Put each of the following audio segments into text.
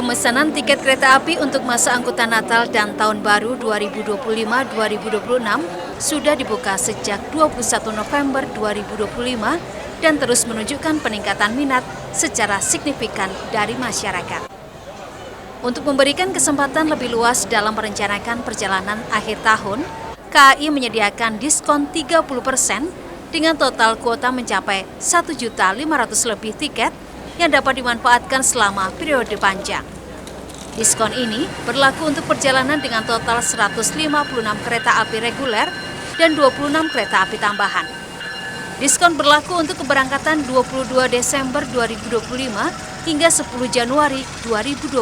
Pemesanan tiket kereta api untuk masa angkutan Natal dan Tahun Baru 2025-2026 sudah dibuka sejak 21 November 2025 dan terus menunjukkan peningkatan minat secara signifikan dari masyarakat. Untuk memberikan kesempatan lebih luas dalam merencanakan perjalanan akhir tahun, KAI menyediakan diskon 30% dengan total kuota mencapai 1.500.000 lebih tiket yang dapat dimanfaatkan selama periode panjang. Diskon ini berlaku untuk perjalanan dengan total 156 kereta api reguler dan 26 kereta api tambahan. Diskon berlaku untuk keberangkatan 22 Desember 2025 hingga 10 Januari 2026.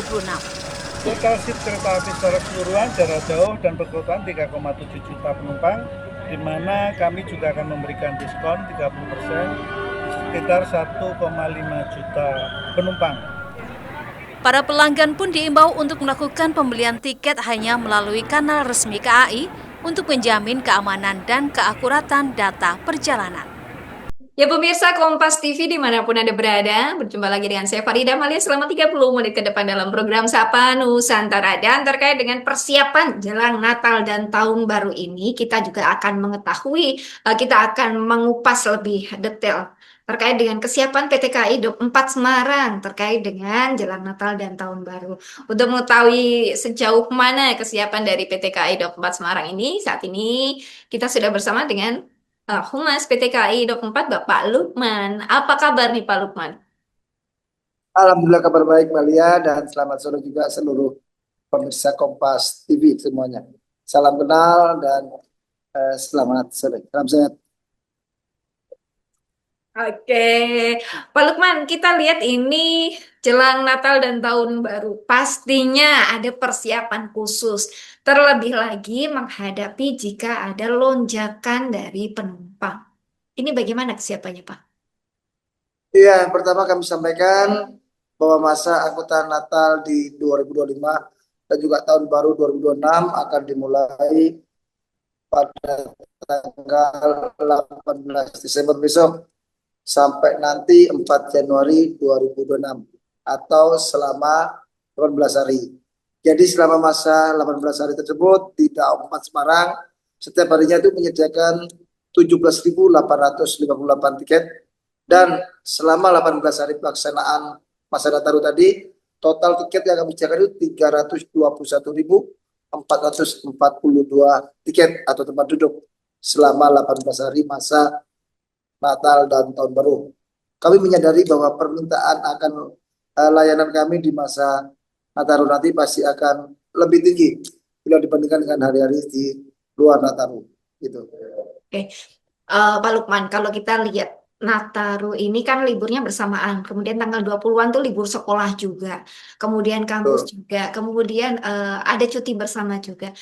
Total seat kereta api secara keseluruhan jarak jauh dan berkerutan 3,7 juta penumpang, di mana kami juga akan memberikan diskon 30% sekitar 1,5 juta penumpang. Para pelanggan pun diimbau untuk melakukan pembelian tiket hanya melalui kanal resmi KAI untuk menjamin keamanan dan keakuratan data perjalanan. Ya pemirsa Kompas TV dimanapun Anda berada, berjumpa lagi dengan saya Farida Malia selama 30 menit ke depan dalam program Sapa Nusantara. Dan terkait dengan persiapan jelang Natal dan Tahun Baru ini, kita juga akan mengetahui, kita akan mengupas lebih detail terkait dengan kesiapan PT KAI Daup 4 Semarang terkait dengan jelang Natal dan Tahun Baru. Untuk mengetahui sejauh mana kesiapan dari PT KAI Daup 4 Semarang ini, saat ini kita sudah bersama dengan Humas PT KAI Daup 4 Bapak Lukman. Apa kabar nih Pak Lukman? Alhamdulillah kabar baik Malia, dan selamat sore juga seluruh pemirsa Kompas TV semuanya. Salam kenal dan selamat sore. Salam sehat. Oke, Pak Lukman, kita lihat ini jelang Natal dan Tahun Baru. Pastinya ada persiapan khusus. Terlebih lagi menghadapi jika ada lonjakan dari penumpang. Ini bagaimana kesiapannya, Pak? Iya, pertama kami sampaikan bahwa masa angkutan Natal di 2025 dan juga Tahun Baru 2026 akan dimulai pada tanggal 18 Desember besok sampai nanti 4 Januari 2026 atau selama 18 hari. Jadi selama masa 18 hari tersebut di Daup 4 Semarang setiap harinya itu menyediakan 17.858 tiket, dan selama 18 hari pelaksanaan masa Nataru tadi total tiket yang kami sediakan itu 321.442 tiket atau tempat duduk selama 18 hari masa Natal dan Tahun Baru. Kami menyadari bahwa permintaan akan layanan kami di masa Nataru nanti pasti akan lebih tinggi bila dibandingkan dengan hari-hari di luar Nataru. Gitu. Oke, Pak Lukman, kalau kita lihat Nataru ini kan liburnya bersamaan, kemudian tanggal 20-an tuh libur sekolah juga, kemudian kampus juga, kemudian ada cuti bersama juga.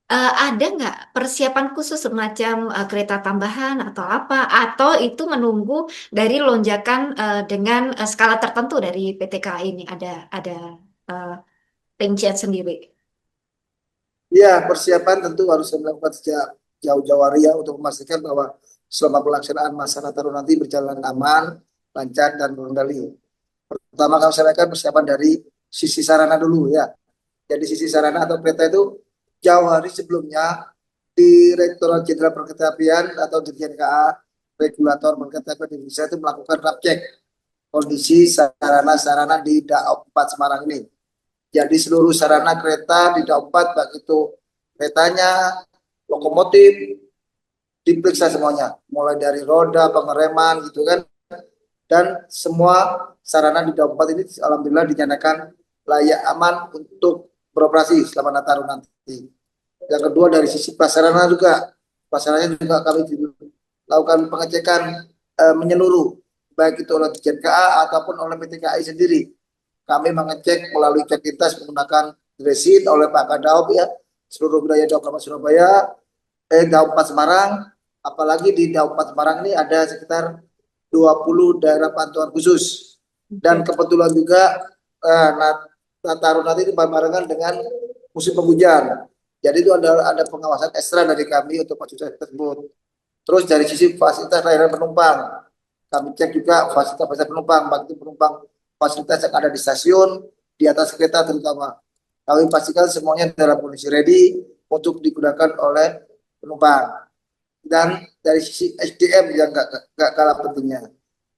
Ada nggak persiapan khusus semacam kereta tambahan atau apa? Atau itu menunggu dari lonjakan dengan skala tertentu dari PT KAI ini ada rincian sendiri? Ya, persiapan tentu harus dilakukan sejak jauh-jauh hari ya untuk memastikan bahwa selama pelaksanaan masa Nataru nanti berjalan aman, lancar dan terkendali. Pertama kami sampaikan persiapan dari sisi sarana dulu ya. Jadi sisi sarana atau kereta itu jauh hari sebelumnya Direktorat Jenderal Perkeretaapian atau Dirjen KA Regulator Perkeretaapian Indonesia itu melakukan rap cek kondisi sarana-sarana di Daup 4 Semarang ini. Jadi seluruh sarana kereta di Daup 4 baik itu keretanya, lokomotif diperiksa semuanya, mulai dari roda, pengereman gitu kan, dan semua sarana di Daup 4 ini alhamdulillah dinyatakan layak aman untuk beroperasi selama Nataru nanti. Yang kedua dari sisi prasarana juga, prasarananya juga kami lakukan pengecekan menyeluruh, baik itu oleh Dirjen KA ataupun oleh PT KAI sendiri. Kami mengecek melalui cek lintas menggunakan resin oleh Pak Kadaup ya, seluruh wilayah Daup 4 Surabaya, Daup 4 Semarang, apalagi di Daup 4 Semarang ini ada sekitar 20 daerah pantauan khusus. Dan kebetulan juga Nataru nanti berbarengan dengan musim penghujan. Jadi itu ada pengawasan ekstra dari kami untuk fasilitas tersebut. Terus dari sisi fasilitas layanan penumpang, kami cek juga fasilitas penumpang, baik itu penumpang fasilitas yang ada di stasiun di atas kereta terutama. Kami pastikan semuanya dalam kondisi ready untuk digunakan oleh penumpang. Dan dari sisi SDM yang nggak kalah pentingnya,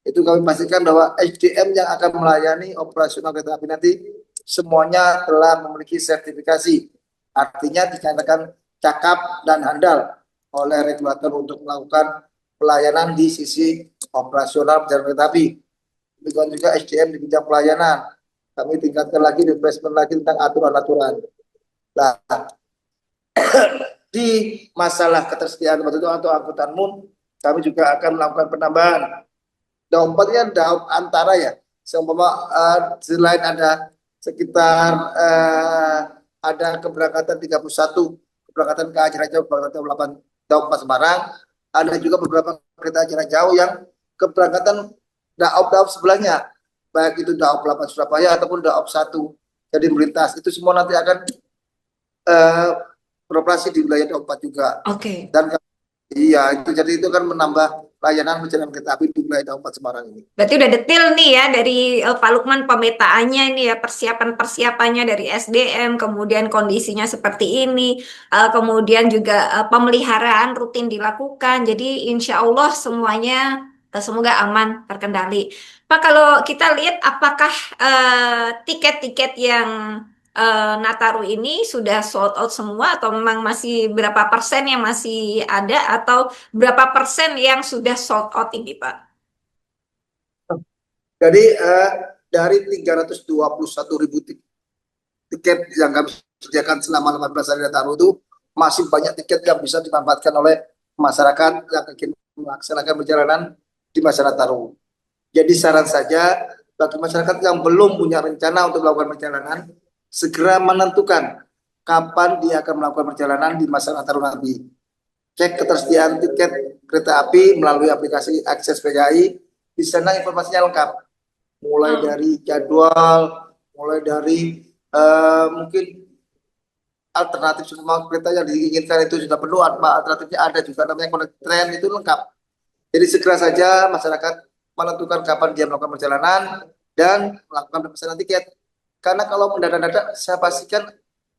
itu kami pastikan bahwa SDM yang akan melayani operasional kereta api nanti semuanya telah memiliki sertifikasi. Artinya dikatakan cakap dan handal oleh regulator untuk melakukan pelayanan di sisi operasional perjalanan kereta api. Demikian juga SDM di bidang pelayanan. Kami tingkatkan lagi, refreshment lagi tentang aturan-aturan. Nah, di masalah ketersediaan waktu itu atau angkutan umum, kami juga akan melakukan penambahan. Daup 4 kan daup antara ya. Seumpama selain ada sekitar ada keberangkatan 31 keberangkatan ke jarak jauh, keberangkatan 8 daup 4 Semarang, ada juga beberapa kereta jarak jauh yang keberangkatan daup sebelahnya, baik itu daup 8 Surabaya ataupun daup 1 jadi melintas. Itu semua nanti akan beroperasi di wilayah daup 4 juga. Oke. Dan iya, itu jadi itu kan menambah layanan perjalanan kereta api di wilayah daup 4 Semarang ini. Berarti udah detail nih ya dari Pak Lukman pemetaannya ini ya, persiapan-persiapannya dari SDM, kemudian kondisinya seperti ini, kemudian juga pemeliharaan rutin dilakukan. Jadi insya Allah semuanya semoga aman terkendali. Pak, kalau kita lihat apakah tiket-tiket yang Nataru ini sudah sold out semua atau memang masih berapa persen yang masih ada atau berapa persen yang sudah sold out ini, Pak? Jadi dari 321.000 tiket yang kami sediakan selama 18 hari Nataru itu masih banyak tiket yang bisa dimanfaatkan oleh masyarakat yang ingin melaksanakan perjalanan di masa Nataru. Jadi saran saja bagi masyarakat yang belum punya rencana untuk melakukan perjalanan, segera menentukan kapan dia akan melakukan perjalanan di masa Nataru nanti. Cek ketersediaan tiket kereta api melalui aplikasi Akses PKI. Di sana informasinya lengkap, mulai dari jadwal, mulai dari mungkin alternatif semua kereta yang diinginkan itu sudah penuh, alternatifnya ada juga namanya Connect Train, itu lengkap. Jadi segera saja masyarakat menentukan kapan dia melakukan perjalanan dan melakukan pemesanan tiket. Karena kalau mendadak-dadak, saya pastikan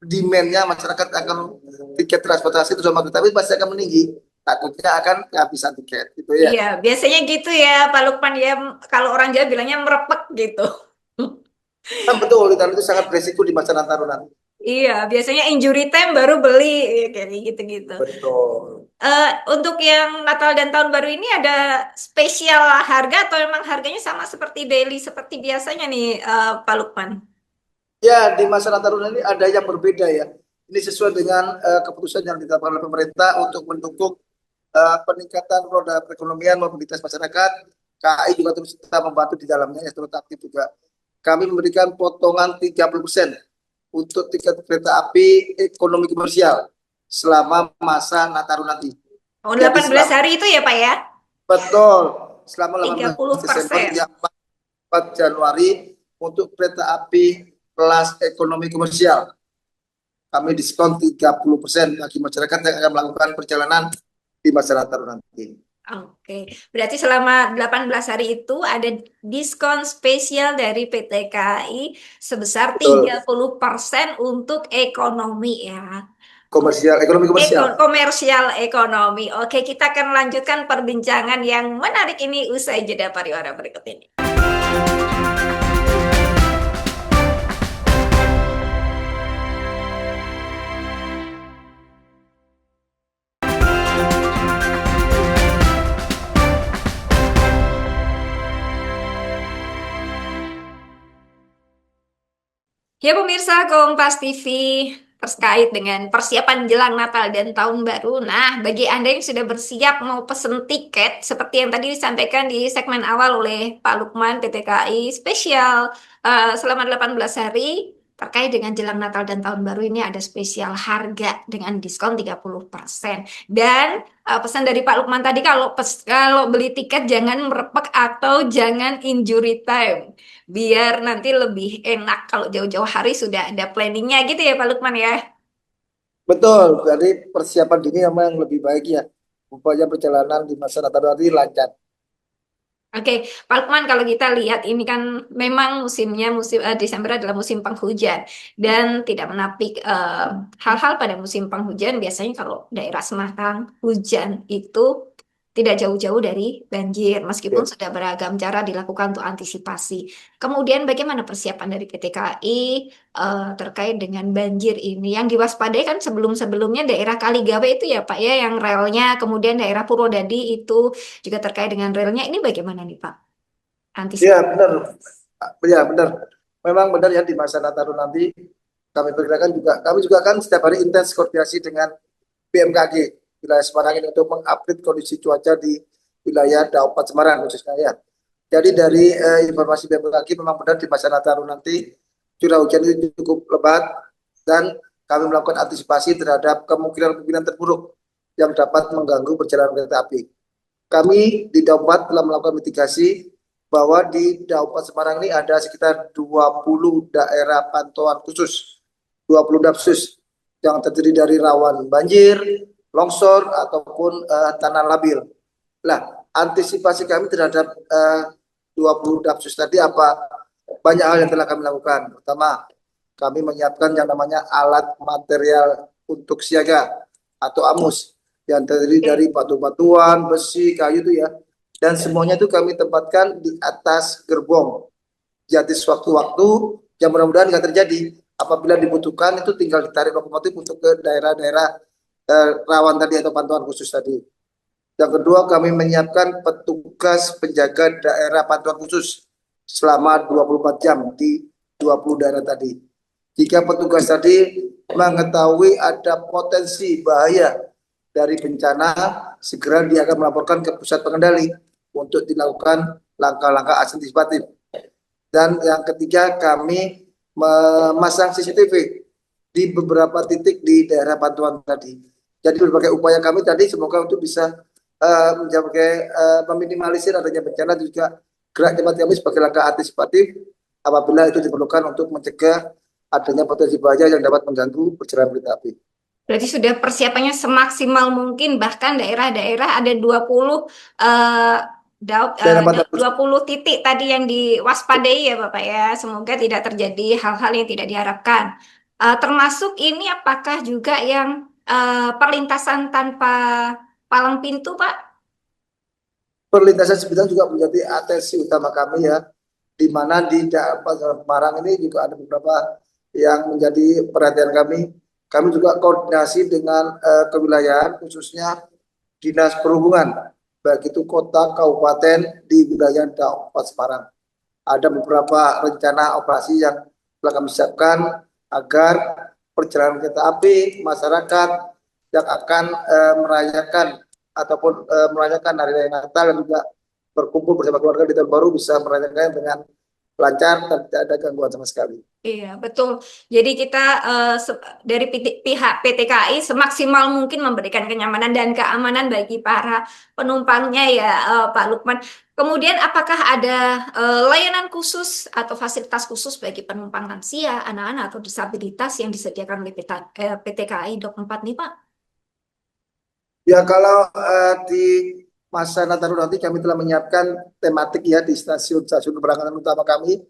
demand-nya masyarakat akan tiket transportasi itu sama kereta api pasti akan meninggi. Takutnya akan kehabisan tiket, gitu ya. Iya, biasanya gitu ya Pak Lukman ya, kalau orang Jawa bilangnya merepek gitu. Kan betul, itu sangat beresiko di masa Nataru nanti. Iya, biasanya injury time baru beli kayak gitu-gitu. Betul. Untuk yang Natal dan Tahun Baru ini ada spesial harga atau memang harganya sama seperti daily seperti biasanya nih Pak Lukman? Ya, di masa Nataru ini ada yang berbeda ya. Ini sesuai dengan keputusan yang ditetapkan oleh pemerintah untuk mendukung peningkatan roda perekonomian mobilitas masyarakat. KAI juga terus kita membantu di dalamnya, ya, terus aktif juga. Kami memberikan potongan 30% untuk tiket kereta api ekonomi komersial selama masa Nataru nanti. Oh, 18 hari itu ya Pak ya? Betul, selama 18 Desember 30%. hingga 4 Januari untuk kereta api kelas ekonomi komersial. Kami diskon 30% bagi masyarakat yang akan melakukan perjalanan di masa Nataru nanti. Oke, berarti selama 18 hari itu ada diskon spesial dari PT KAI sebesar 30% untuk ekonomi ya. Komersial, ekonomi komersial. Komersial ekonomi. Oke, kita akan lanjutkan perbincangan yang menarik ini usai jeda pariwara berikut ini. Ya pemirsa Kompas TV, terkait dengan persiapan jelang Natal dan Tahun Baru. Nah, bagi Anda yang sudah bersiap mau pesen tiket, seperti yang tadi disampaikan di segmen awal oleh Pak Lukman, PT KAI, spesial selama 18 hari, terkait dengan jelang Natal dan Tahun Baru ini ada spesial harga dengan diskon 30%. Dan pesan dari Pak Lukman tadi, kalau beli tiket jangan merepek atau jangan injury time. Biar nanti lebih enak kalau jauh-jauh hari sudah ada planningnya gitu ya Pak Lukman ya. Betul, jadi persiapan dini memang lebih baik ya. Upaya perjalanan di masa Nataru nanti lancar. Oke, Pak Lukman, kalau kita lihat ini kan memang musimnya Desember adalah musim penghujan dan tidak menapik hal-hal pada musim penghujan biasanya kalau daerah Semarang hujan itu tidak jauh-jauh dari banjir meskipun Ya. sudah beragam cara dilakukan untuk antisipasi. Kemudian bagaimana persiapan dari PT KAI terkait dengan banjir ini yang diwaspadai kan sebelum-sebelumnya daerah Kaligawe itu ya Pak ya yang relnya, kemudian daerah Purwodadi itu juga terkait dengan relnya ini bagaimana nih Pak? Ya, Antisipasi. benar. Ya, benar. Memang benar ya di masa Nataru nanti kami juga kan setiap hari intens koordinasi dengan BMKG wilayah Semarang ini untuk mengupdate kondisi cuaca di wilayah Daupat Semarang khususnya ya. Jadi dari informasi BMKG memang benar di masa Nataru nanti curah hujan itu cukup lebat dan kami melakukan antisipasi terhadap kemungkinan terburuk yang dapat mengganggu perjalanan kereta api. Kami di Daupat telah melakukan mitigasi bahwa di Daupat Semarang ini ada sekitar 20 daerah pantauan khusus, 20 dapsus yang terdiri dari rawan banjir, longsor ataupun tanah labil. Nah, antisipasi kami terhadap 20 dapsus tadi apa? Banyak hal yang telah kami lakukan. Pertama, kami menyiapkan yang namanya alat material untuk siaga atau AMUS yang terdiri dari batu-batuan, besi, kayu itu ya. Dan semuanya itu kami tempatkan di atas gerbong. Jadi sewaktu-waktu yang mudah-mudahan nggak terjadi. Apabila dibutuhkan itu tinggal ditarik lokomotif untuk ke daerah-daerah rawan tadi atau pantauan khusus tadi. Yang kedua, kami menyiapkan petugas penjaga daerah pantauan khusus selama 24 jam di 20 daerah tadi. Jika petugas tadi mengetahui ada potensi bahaya dari bencana, segera dia akan melaporkan ke pusat pengendali untuk dilakukan langkah-langkah antisipatif. Dan yang ketiga, kami memasang CCTV di beberapa titik di daerah pantauan tadi. Jadi berbagai upaya kami tadi semoga untuk bisa meminimalisir adanya bencana dan juga gerak cepat kami sebagai langkah antisipatif apabila itu diperlukan untuk mencegah adanya potensi bahaya yang dapat mengganggu perjalanan kereta api. Berarti sudah persiapannya semaksimal mungkin bahkan daerah-daerah ada 20 eh, Daerah pantauan khusus. 20 titik tadi yang diwaspadai ya Bapak ya. Semoga tidak terjadi hal-hal yang tidak diharapkan. Termasuk ini apakah juga yang perlintasan tanpa palang pintu Pak? Perlintasan sebidang juga menjadi atensi utama kami ya, di mana di daerah Semarang ini juga ada beberapa yang menjadi perhatian kami. Kami juga koordinasi dengan kewilayahan khususnya Dinas Perhubungan, baik itu kota, kabupaten di wilayah Daupat Semarang. Ada beberapa rencana operasi yang telah kami siapkan agar perjalanan kereta api masyarakat yang akan merayakan ataupun merayakan hari raya Natal dan juga berkumpul bersama keluarga di tahun baru bisa merayakan dengan lancar dan tidak ada gangguan sama sekali. Iya, betul. Jadi kita dari pihak PT KAI semaksimal mungkin memberikan kenyamanan dan keamanan bagi para penumpangnya ya, Pak Lukman. Kemudian apakah ada layanan khusus atau fasilitas khusus bagi penumpang lansia, anak-anak atau disabilitas yang disediakan oleh PT KAI Dok 4 nih, Pak? Ya kalau di masa Nataru nanti kami telah menyiapkan tematik ya di stasiun-stasiun keberangkatan utama kami,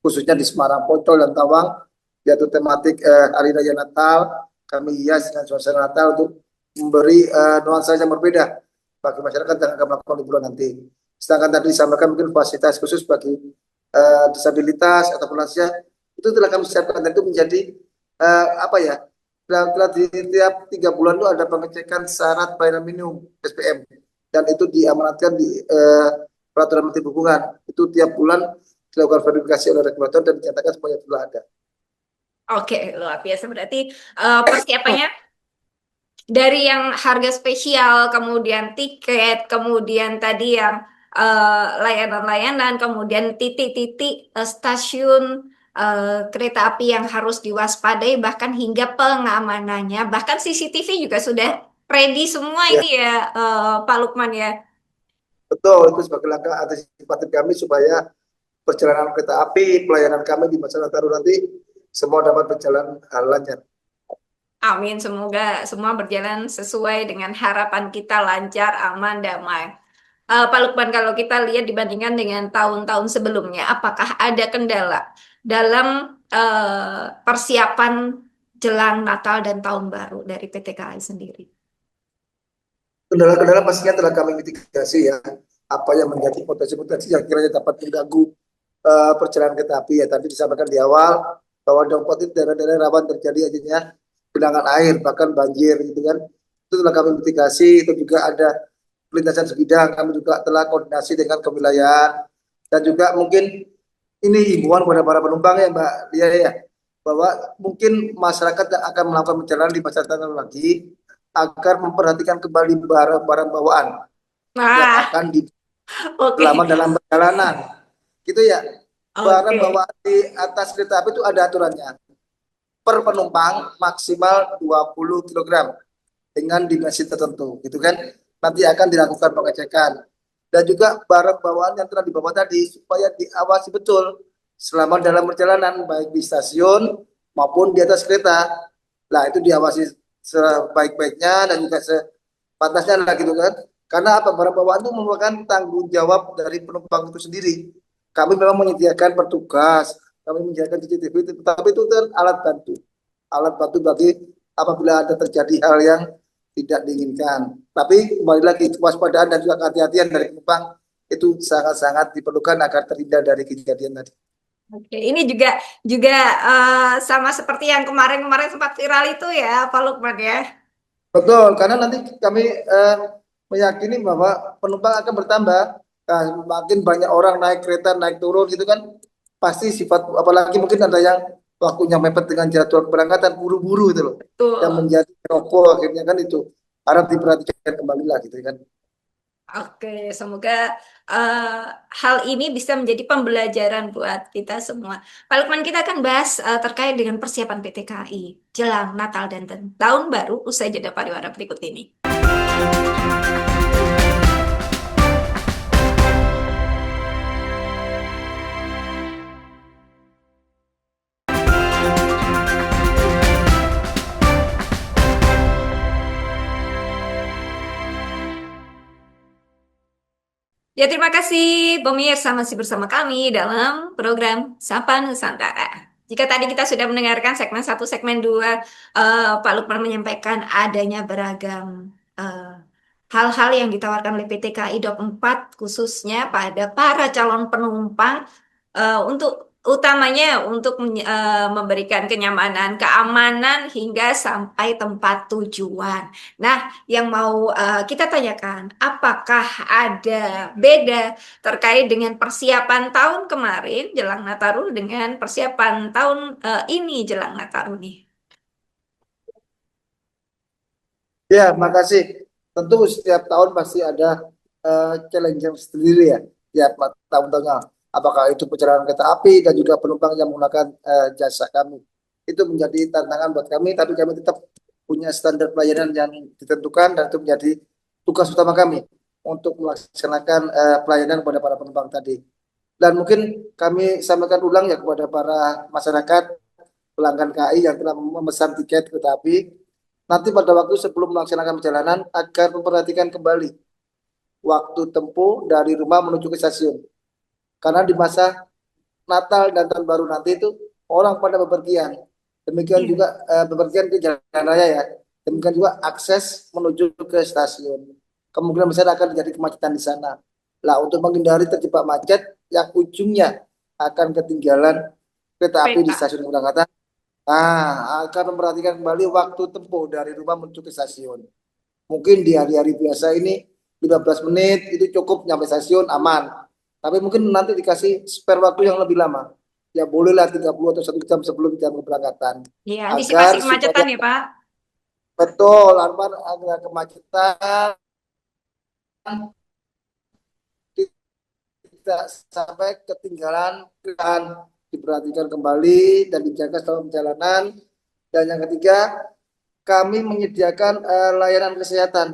khususnya di Semarang, Poncol, dan Tawang, yaitu tematik Hari Raya Natal. Kami hias dengan suasana Natal untuk memberi nuansa yang berbeda bagi masyarakat yang akan melakukan liburan nanti. Sedangkan tadi disampaikan mungkin fasilitas khusus bagi disabilitas atau lansia, itu telah kami siapkan dan itu menjadi apa ya, telah di tiap 3 bulan itu ada pengecekan syarat pelayanan minimum SPM dan itu diamanatkan di peraturan Menteri Perhubungan. Itu tiap bulan dilakukan verifikasi oleh regulator dan dinyatakan semuanya telah ada. Oke, luar biasa. Berarti persiapannya dari yang harga spesial, kemudian tiket, kemudian tadi yang layanan-layanan, kemudian titik-titik stasiun kereta api yang harus diwaspadai, bahkan hingga pengamanannya, bahkan CCTV juga sudah ready semua Ya, ini ya, Pak Lukman ya. betul, itu sebagai langkah antisipatif kami supaya perjalanan kereta api, pelayanan kami di masa Nataru nanti semua dapat berjalan lancar. Amin, semoga semua berjalan sesuai dengan harapan kita lancar, aman, damai. Pak Lukman, kalau kita lihat dibandingkan dengan tahun-tahun sebelumnya, apakah ada kendala dalam persiapan jelang Natal dan Tahun Baru dari PT KAI sendiri? Kendala-kendala pastinya telah kami mitigasi ya. Apa yang menjadi potensi-potensi yang kiranya dapat mengganggu perjalanan kereta api ya. Tadi disampaikan di awal bahwa Dongpot itu daerah-daerah rawan terjadi adanya genangan air, bahkan banjir gitu kan. Itu telah kami mitigasi. Itu juga ada perlintasan sebidang. Kami juga telah koordinasi dengan kewilayahan dan juga mungkin ini himbauan kepada para penumpang ya Mbak Lia ya, bahwa mungkin masyarakat yang akan melakukan perjalanan di masa tenang lagi agar memperhatikan kembali barang-barang bawaan yang Nah, akan di oke, selama dalam perjalanan. Gitu ya. Barang oke. bawaan di atas kereta api itu ada aturannya. Per penumpang maksimal 20 kg dengan dimensi tertentu, gitu kan. Nanti akan dilakukan pengecekan. Dan juga barang bawaan yang telah dibawa tadi supaya diawasi betul selama dalam perjalanan baik di stasiun maupun di atas kereta. Nah, itu diawasi sebaik-baiknya dan juga sepantasnya lah gitu kan. Karena apa? Barang bawaan itu merupakan tanggung jawab dari penumpang itu sendiri. Kami memang menyediakan petugas, kami menyediakan CCTV, tetapi itu kan alat bantu bagi apabila ada terjadi hal yang tidak diinginkan. Tapi kembali lagi kewaspadaan dan juga kehati-hatian dari penumpang itu sangat-sangat diperlukan agar terhindar dari kejadian tadi. Oke, ini juga juga sama seperti yang kemarin-kemarin sempat viral itu ya, Pak Lukman ya. Betul, karena nanti kami meyakini bahwa penumpang akan bertambah. Nah, makin banyak orang naik kereta, naik turun gitu kan, pasti sifat, apalagi mungkin ada yang waktunya mepet dengan jadwal keberangkatan, buru-buru itu loh. Yang Betul. menjadi rokok akhirnya kan itu harap diperhatikan kembali lah gitu kan. Oke, semoga eh, hal ini bisa menjadi pembelajaran buat kita semua. Pak Lukman, kita akan bahas terkait dengan persiapan PT KAI jelang Natal dan Tahun Baru usai jeda pariwara berikut ini. Ya, terima kasih pemirsa masih bersama kami dalam program Sapa Nusantara. Jika tadi kita sudah mendengarkan segmen satu, segmen 2, Pak Lukman menyampaikan adanya beragam eh, hal-hal yang ditawarkan oleh PT KAI Dop 4 khususnya pada para calon penumpang untuk utamanya untuk memberikan kenyamanan, keamanan hingga sampai tempat tujuan. Nah, yang mau kita tanyakan, apakah ada beda terkait dengan persiapan tahun kemarin jelang Nataru dengan persiapan tahun ini jelang Nataru nih? Ya, makasih. Tentu setiap tahun pasti ada challenge yang sendiri ya, tiap tahun-tahunnya. Apakah itu perjalanan kereta api dan juga penumpang yang menggunakan jasa kami. Itu menjadi tantangan buat kami, tapi kami tetap punya standar pelayanan yang ditentukan dan itu menjadi tugas utama kami untuk melaksanakan pelayanan kepada para penumpang tadi. Dan mungkin kami sampaikan ulang ya kepada para masyarakat pelanggan KAI yang telah memesan tiket kereta api nanti pada waktu sebelum melaksanakan perjalanan agar memperhatikan kembali waktu tempuh dari rumah menuju ke stasiun. Karena di masa Natal dan Tahun Baru nanti itu orang pada bepergian. Demikian Iya. juga bepergian ke jalan raya ya. Demikian juga akses menuju ke stasiun. Kemungkinan besar akan terjadi kemacetan di sana. Lah untuk menghindari terjebak macet yang ujungnya akan ketinggalan kereta api di Peta. stasiun keberangkatan. Nah, akan memperhatikan kembali waktu tempuh dari rumah menuju ke stasiun. Mungkin di hari-hari biasa ini 15 menit itu cukup nyampe stasiun aman. Tapi mungkin nanti dikasih spare waktu yang lebih lama. Ya bolehlah 30 atau 1 jam sebelum jam keberangkatan. Iya, antisipasi Agar supaya kemacetan ya, Pak. betul, agar kemacetan tidak sampai ketinggalan dan diperhatikan kembali dan dijaga selama perjalanan. Dan yang ketiga, kami menyediakan layanan kesehatan,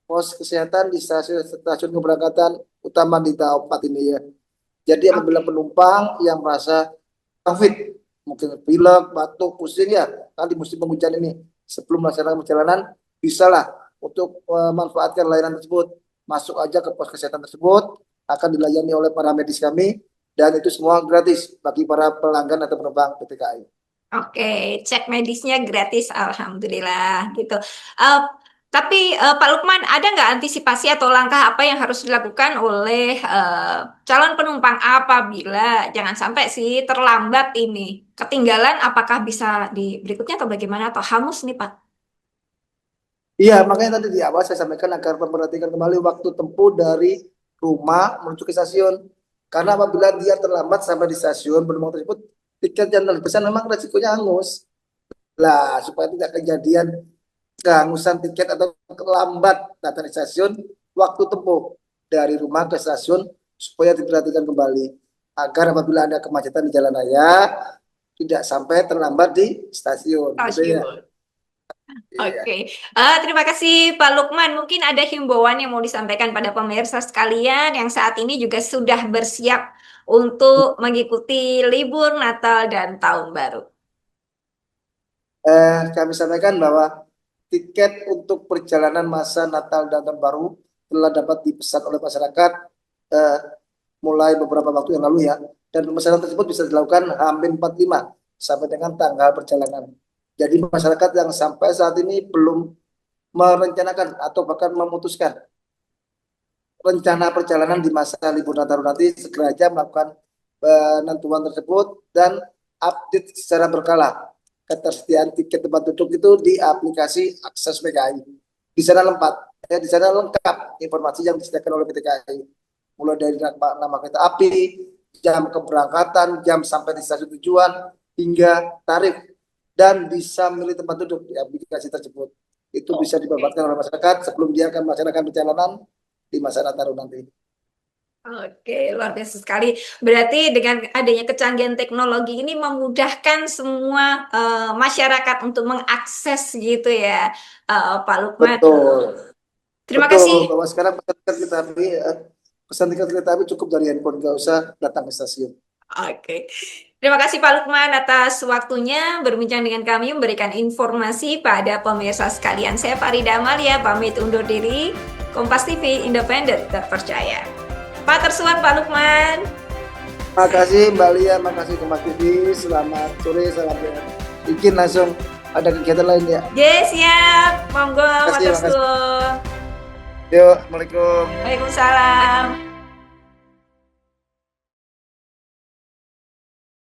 pos kesehatan di stasiun keberangkatan utama di tahap 4 ini ya. Jadi apabila Oke. penumpang yang merasa COVID, mungkin pilek, batuk, pusing ya, kali musim penghujan ini, sebelum melaksanakan perjalanan, bisalah untuk memanfaatkan layanan tersebut. masuk aja ke pos kesehatan tersebut, akan dilayani oleh para medis kami, dan itu semua gratis bagi para pelanggan atau penumpang PT KAI. Oke, cek medisnya gratis, alhamdulillah gitu. Tapi Pak Lukman, ada nggak antisipasi atau langkah apa yang harus dilakukan oleh calon penumpang apabila jangan sampai sih terlambat ini, ketinggalan, apakah bisa di berikutnya atau bagaimana atau hangus nih Pak? Iya, makanya tadi di awal saya sampaikan agar memperhatikan kembali waktu tempuh dari rumah menuju ke stasiun. Karena apabila dia terlambat sampai di stasiun penumpang tersebut, tiket yang terpesan memang resikonya hangus. Lah, supaya tidak kejadian kehangusan tiket atau terlambat datang di stasiun, waktu tempuh dari rumah ke stasiun supaya diperhatikan kembali. Agar apabila ada kemacetan di jalan raya, tidak sampai terlambat di stasiun. Gitu ya. Stasiun. Oke, terima kasih Pak Lukman. Mungkin ada himbauan yang mau disampaikan pada pemirsa sekalian yang saat ini juga sudah bersiap untuk mengikuti libur Natal dan Tahun Baru. Kami sampaikan bahwa tiket untuk perjalanan masa Natal dan Tahun Baru telah dapat dipesan oleh masyarakat mulai beberapa waktu yang lalu ya, dan pemesanan tersebut bisa dilakukan H-45 sampai dengan tanggal perjalanan. Jadi masyarakat yang sampai saat ini belum merencanakan atau bahkan memutuskan rencana perjalanan di masa libur Natal nanti, segera aja melakukan penentuan tersebut dan update secara berkala ketersediaan tiket tempat duduk itu di aplikasi Akses PKI. Di sana di sana lengkap informasi yang disediakan oleh PT KAI, mulai dari nama kereta api, jam keberangkatan, jam sampai di stasiun tujuan, hingga tarif, dan bisa milih tempat duduk di aplikasi tersebut. Itu bisa dimanfaatkan oleh masyarakat sebelum dia akan melaksanakan perjalanan di masa Nataru nanti. Oke, luar biasa sekali. Berarti dengan adanya kecanggihan teknologi ini memudahkan semua masyarakat untuk mengakses gitu ya, Pak Lukman. Betul. Terima Betul, kasih. bahwa sekarang pesan tiket kereta api cukup dari handphone, nggak usah datang ke stasiun. Oke. Terima kasih Pak Lukman atas waktunya berbincang dengan kami, memberikan informasi pada pemirsa sekalian. Saya Farida Amalia, pamit undur diri. Kompas TV, independen, terpercaya. Pak Tersuan, Pak Lukman. Makasih Mbak Lia, makasih Kompas TV. Selamat sore, salam sehat. Bikin langsung ada kegiatan lain ya. Yes, siap. Monggo, Pak Makasih, Tersuan. Yuk, Assalamualaikum. Waalaikumsalam.